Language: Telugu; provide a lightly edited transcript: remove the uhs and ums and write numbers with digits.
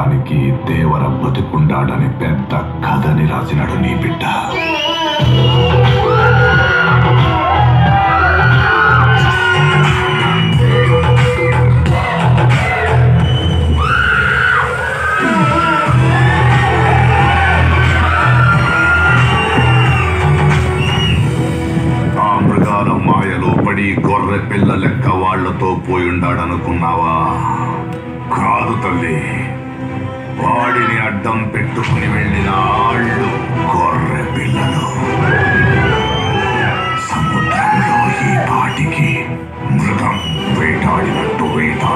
నిజానికి దేవర బతుకుండాడని పెద్ద కథని రాసినాడు నీ బిడ్డ. ఆ మృగాల మాయలో పడి గొర్రె పిల్ల లెక్క వాళ్లతో పోయుండాడనుకున్నావా? కాదు తల్లి, వాడిని అడ్డం పెట్టుకుని వెళ్ళిన ఆళ్ళు గొర్రె పిల్లలు. సముద్రంలో ఈ పాటికి మృగం వేటాడినట్టు వేటాడు.